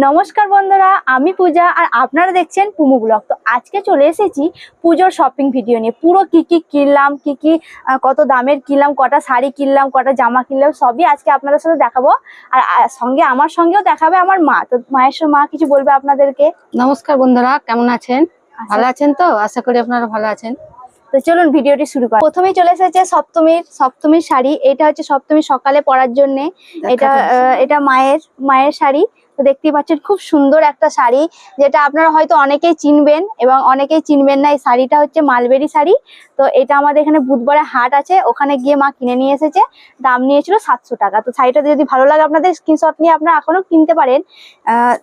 নমস্কার বন্ধুরা, আমি পূজা আর আপনারা দেখছেন পুমু ব্লগ। তো আজকে চলে এসেছি পুজোর শপিং ভিডিও নিয়ে। পুরো কি কি কিনলাম, কত দামের কিনলাম, কটা শাড়ি কিনলাম, কটা জামা কিনলাম, সবই আজকে আপনাদের সাথে দেখাবো। আর সঙ্গে আমার সঙ্গেও দেখাবে আমার মা। তো মা কিছু বলবে আপনাদেরকে। নমস্কার বন্ধুরা, কেমন আছেন? ভালো আছেন তো? আশা করি আপনারা ভালো আছেন। তো চলুন ভিডিওটি শুরু করি। প্রথমেই চলে এসেছে সপ্তমীর শাড়ি। এটা হচ্ছে সপ্তমী সকালে পরার জন্য। এটা মায়ের শাড়ি। তো দেখতেই পাচ্ছেন খুব সুন্দর একটা শাড়ি, যেটা আপনারা হয়তো অনেকেই চিনবেন এবং অনেকেই চিনবেন না। এই শাড়িটা হচ্ছে মালবেরি শাড়ি। তো এটা আমাদের এখানে বুধবারে হাট আছে, ওখানে গিয়ে মা কিনে নিয়ে এসেছে। দাম নিয়েছিল 700 টাকা। তো শাড়িটা যদি ভালো লাগে আপনাদের স্ক্রিনশট নিয়ে আপনারা এখনো কিনতে পারেন।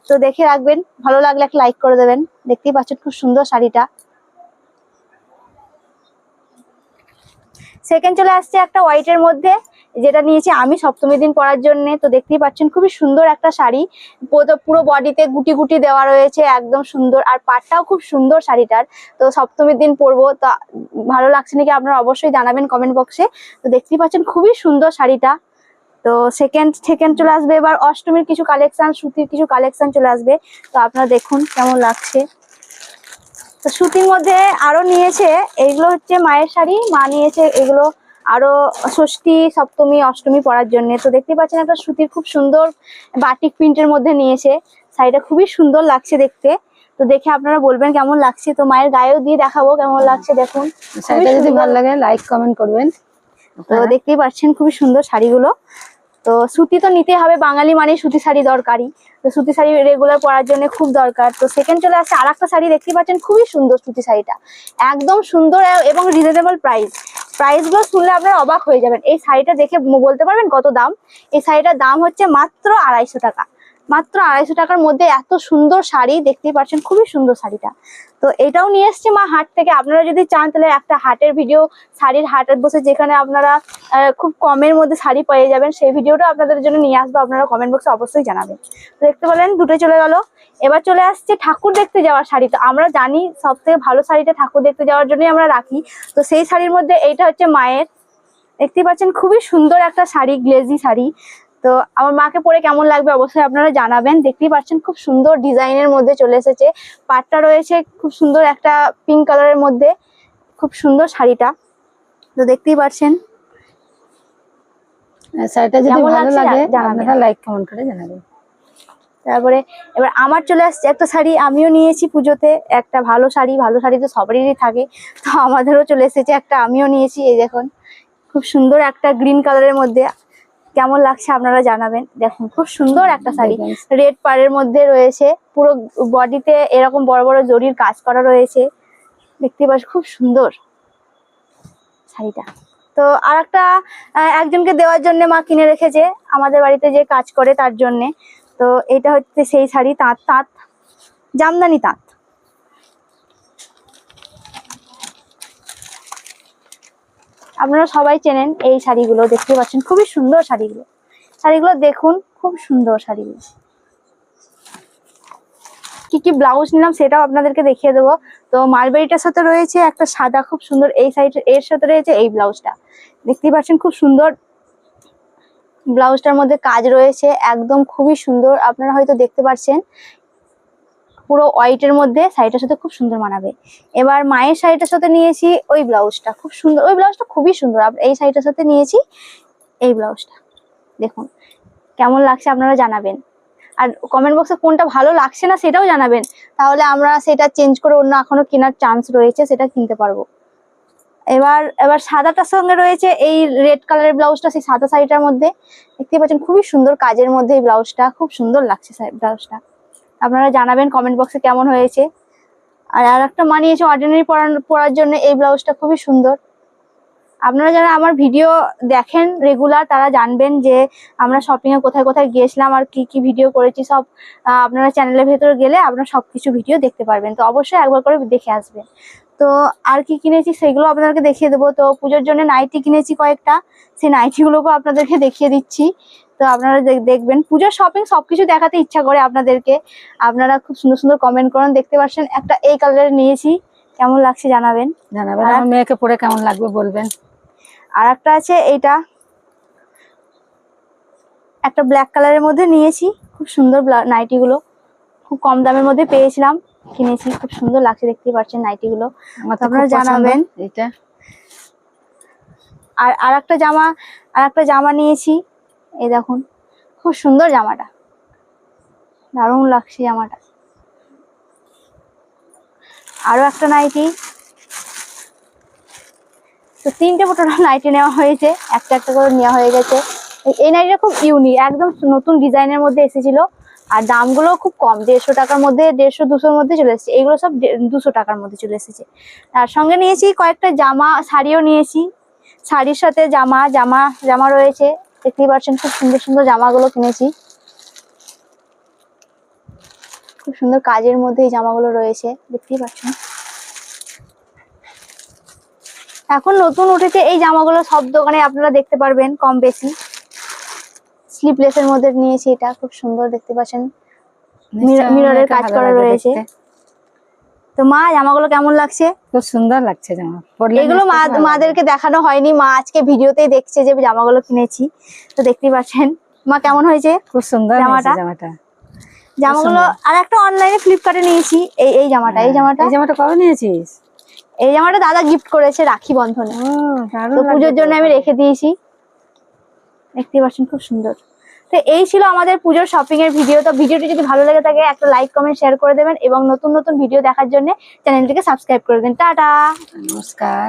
তো দেখে রাখবেন, ভালো লাগলে একটা লাইক করে দেবেন। দেখতেই পাচ্ছেন খুব সুন্দর শাড়িটা। সেকেন্ড চলে আসছে একটা হোয়াইটের মধ্যে, যেটা নিয়েছি আমি সপ্তমীর দিন পরার জন্য। তো দেখতেই পাচ্ছেন খুবই সুন্দর একটা শাড়ি। পুরো বডিতে গুটি গুটি দেওয়া রয়েছে, একদম সুন্দর। আর পাটটাও খুব সুন্দর শাড়িটার। তো সপ্তমীর দিন পরবো, তো ভালো লাগছে নাকি আপনারা অবশ্যই জানাবেন কমেন্ট বক্সে। তো দেখতেই পাচ্ছেন খুবই সুন্দর শাড়িটা। তো সেকেন্ড চলে আসবে এবার অষ্টমীর কিছু কালেকশন, সুতির কিছু কালেকশন চলে আসবে। তো আপনারা দেখুন কেমন লাগছে। তো সুতির মধ্যে আরো নিয়েছে, এইগুলো হচ্ছে মায়ের শাড়ি। মা নিয়েছে এগুলো আরো ষষ্ঠী, সপ্তমী, অষ্টমী পরার জন্য। তো দেখতে পাচ্ছেন একটা সুতির খুব সুন্দর বাটিক প্রিন্টের মধ্যে নিয়েছে। শাড়িটা খুবই সুন্দর লাগছে দেখতে। তো দেখে আপনারা বলবেন কেমন লাগছে। তো মায়ের গায়েও দিয়ে দেখাবো কেমন লাগছে। দেখুন শাড়িটা যদি ভালো লাগে লাইক কমেন্ট করবেন। তো দেখতেই পাচ্ছেন খুবই সুন্দর শাড়িগুলো। তো সুতি তো নিতে হবে, বাঙালি মানে সুতি শাড়ি দরকারি। তো সুতি শাড়ি রেগুলার পরার জন্য খুব দরকার। তো সেকেন্ড চলে আসছে আর একটা শাড়ি, দেখতে পাচ্ছেন খুবই সুন্দর সুতি শাড়িটা, একদম সুন্দর এবং রিজনেবল প্রাইস গুলো শুনলে আপনারা অবাক হয়ে যাবেন। এই শাড়িটা দেখে বলতে পারবেন কত দাম। এই শাড়িটার দাম হচ্ছে মাত্র 250 টাকা। মাত্র 250 টাকার মধ্যে এত সুন্দর শাড়ি, দেখতেই পাচ্ছেন খুবই সুন্দর শাড়িটা। তো এটাও নিয়ে এসছে মা হাট থেকে। আপনারা যদি চান তাহলে একটা হাটের ভিডিও, শাড়ির হাটের বসে যেখানে আপনারা খুব কমের মধ্যে শাড়ি পেয়ে যাবেন, সেই ভিডিওটা আপনাদের জন্য নিয়ে আসবো। আপনারা কমেন্ট বক্সে অবশ্যই জানাবেন। তো দেখতে পেলেন দুটো চলে গেল। এবার চলে আসছে ঠাকুর দেখতে যাওয়ার শাড়ি। তো আমরা জানি সব থেকে ভালো শাড়িটা ঠাকুর দেখতে যাওয়ার জন্যই আমরা রাখি। তো সেই শাড়ির মধ্যে এইটা হচ্ছে মায়ের। দেখতে পাচ্ছেন খুবই সুন্দর একটা শাড়ি, গ্লেজি শাড়ি। তো আমার মাকে পরে কেমন লাগবে অবশ্যই আপনারা জানাবেন। দেখতেই পাচ্ছেন খুব সুন্দর ডিজাইনের মধ্যে চলে এসেছে। পাটটা রয়েছে খুব সুন্দর একটা পিঙ্ক কালারের মধ্যে, খুব সুন্দর শাড়িটা। তো দেখতেই পাচ্ছেন শাড়িটা যদি ভালো লাগে আপনারা লাইক কমেন্ট করে জানাবেন। তারপরে এবার আমার চলে আসছে একটা শাড়ি, আমিও নিয়েছি পুজোতে একটা ভালো শাড়ি তো সবারই থাকে। তো আমাদেরও চলে এসেছে একটা, আমিও নিয়েছি। এই দেখুন খুব সুন্দর একটা গ্রিন কালারের মধ্যে, কেমন লাগছে আপনারা জানাবেন। দেখুন খুব সুন্দর একটা শাড়ি, রেড পাড়ের মধ্যে রয়েছে। পুরো বডিতে এরকম বড় বড় জরির কাজ করা রয়েছে, দেখতে পাচ্ছ খুব সুন্দর শাড়িটা। তো আর একটা একজনকে দেওয়ার জন্য মা কিনে রেখেছে, আমাদের বাড়িতে যে কাজ করে তার জন্যে। তো এটা হচ্ছে সেই শাড়ি, তাঁত জামদানি তাঁত। আপনারা সবাই চেনেন এই শাড়িগুলো, দেখতে পাচ্ছেন খুবই সুন্দর শাড়িগুলো দেখুন খুব সুন্দর শাড়িগুলো। কি ব্লাউজ নিলাম সেটাও আপনাদেরকে দেখিয়ে দেবো। তো মালবেরিটার সাথে রয়েছে একটা সাদা খুব সুন্দর, এই সাইড এর সাথে রয়েছে এই ব্লাউজটা। দেখতেই পাচ্ছেন খুব সুন্দর, ব্লাউজটার মধ্যে কাজ রয়েছে একদম খুবই সুন্দর। আপনারা হয়তো দেখতে পাচ্ছেন পুরো হোয়াইটের মধ্যে, শাড়িটার সাথে খুব সুন্দর মানাবে। এবার মায়ের শাড়িটার সাথে নিয়েছি ওই ব্লাউজটা, খুব সুন্দর, ওই ব্লাউজটা খুবই সুন্দর। এই শাড়িটার সাথে নিয়েছি এই ব্লাউজটা। দেখুন কেমন লাগছে আপনারা জানাবেন। আর কমেন্ট বক্সে কোনটা ভালো লাগছে না সেটাও জানাবেন, তাহলে আমরা সেটা চেঞ্জ করে অন্য এখনো কেনার চান্স রয়েছে, সেটা কিনতে পারবো। এবার সাদাটার সঙ্গে রয়েছে এই রেড কালারের ব্লাউজটা, সেই সাদা শাড়িটার মধ্যে। দেখতে পাচ্ছেন খুবই সুন্দর কাজের মধ্যে এই ব্লাউজটা, খুব সুন্দর লাগছে ব্লাউজটা। আপনারা জানাবেন কমেন্ট বক্সে কেমন হয়েছে। আর একটা মানিয়েছে অর্ডিনারি পরার জন্য, এই ব্লাউজটা খুবই সুন্দর। আপনারা যারা আমার ভিডিও দেখেন রেগুলার তারা জানবেন যে আমরা শপিং এ কোথায় কোথায় গিয়েছিলাম আর কি ভিডিও করেছি, সব আপনারা চ্যানেলের ভেতরে গেলে আপনারা সবকিছু ভিডিও দেখতে পারবেন। তো অবশ্যই একবার করে দেখে আসবেন। তো আর কি কিনেছি সেগুলো আপনাদেরকে দেখিয়ে দেবো। তো পুজোর জন্য নাইটি কিনেছি কয়েকটা, সেই নাইটিগুলোকেও আপনাদেরকে দেখিয়ে দিচ্ছি। তো আপনারা দেখবেন, পুজোর শপিং সবকিছু দেখাতে ইচ্ছা করে আপনাদেরকে। আপনারা খুব সুন্দর সুন্দর কমেন্ট করুন। দেখতে পাচ্ছেন একটা এই কালারের নিয়েছি, কেমন লাগছে জানাবেন। আমার মেয়েকে পরে কেমন লাগবে বলবেন। আর একটা আছে এইটা, একটা ব্ল্যাক কালারের মধ্যে নিয়েছি, খুব সুন্দর নাইটি গুলো, খুব কম দামের মধ্যে পেয়েছিলাম, কিনেছি, খুব সুন্দর লাগছে, দেখতেই পাচ্ছেন নাইটি গুলো। আমার তো আপনারা খুব পছন্দ জানাবেন। এটা। আর একটা জামা নিয়েছি, এই দেখুন, খুব সুন্দর জামাটা, দারুণ লাগছে জামাটা। আরো একটা নাইটি, তো 3টে টোটাল নাইটি নেওয়া হয়েছে, একটা একটা করে নেওয়া হয়ে গেছে। এই নাইটিটা খুব ইউনিক, একদম নতুন ডিজাইনের মধ্যে এসেছিল, আর দামগুলো খুব কম, 150 টাকার মধ্যে, 150-200-র মধ্যে চলে এসেছে। এগুলো সব 200 টাকার মধ্যে চলে এসেছে। তার সঙ্গে নিয়েছি কয়েকটা জামা, শাড়িও নিয়েছি, শাড়ির সাথে জামা রয়েছে, দেখতেই পাচ্ছেন খুব সুন্দর সুন্দর জামাগুলো কিনেছি, খুব সুন্দর কাজের মধ্যে এই জামাগুলো রয়েছে, দেখতেই পাচ্ছেন। এখন নতুন উঠেছে এই জামাগুলো, সব দোকানে আপনারা দেখতে পারবেন কম বেশি। স্লিপলেসের মধ্যে নিয়েছি, এটা খুব সুন্দর, দেখতে পাচ্ছেন মিররের কাজ করা রয়েছে। তো মা, জামাগুলো কেমন লাগছে? খুব সুন্দর লাগছে জামা, এগুলো মাদেরকে দেখানো হয়নি, মা আজকে ভিডিওতেই দেখছে যে জামাগুলো কিনেছি, তো দেখতেই পাচ্ছেন। মা, কেমন হয়েছে? খুব সুন্দর জামাগুলো। আর একটা অনলাইনে ফ্লিপকার্টে নিয়েছি, এই জামাটা। এই জামাটা কবে নিয়েছিস? এই জামাটা দাদা গিফট করেছে রাখি বন্ধনে, তো পুজোর জন্য আমি রেখে দিয়েছি, দেখতেই পাচ্ছেন খুব সুন্দর। তো এই ছিল আমাদের পুজোর শপিং এর ভিডিও। তো ভিডিওটি যদি ভালো লেগে থাকে একটা লাইক, কমেন্ট, শেয়ার করে দেবেন এবং নতুন নতুন ভিডিও দেখার জন্য চ্যানেলটিকে সাবস্ক্রাইব করে দেন। টাটা, নমস্কার।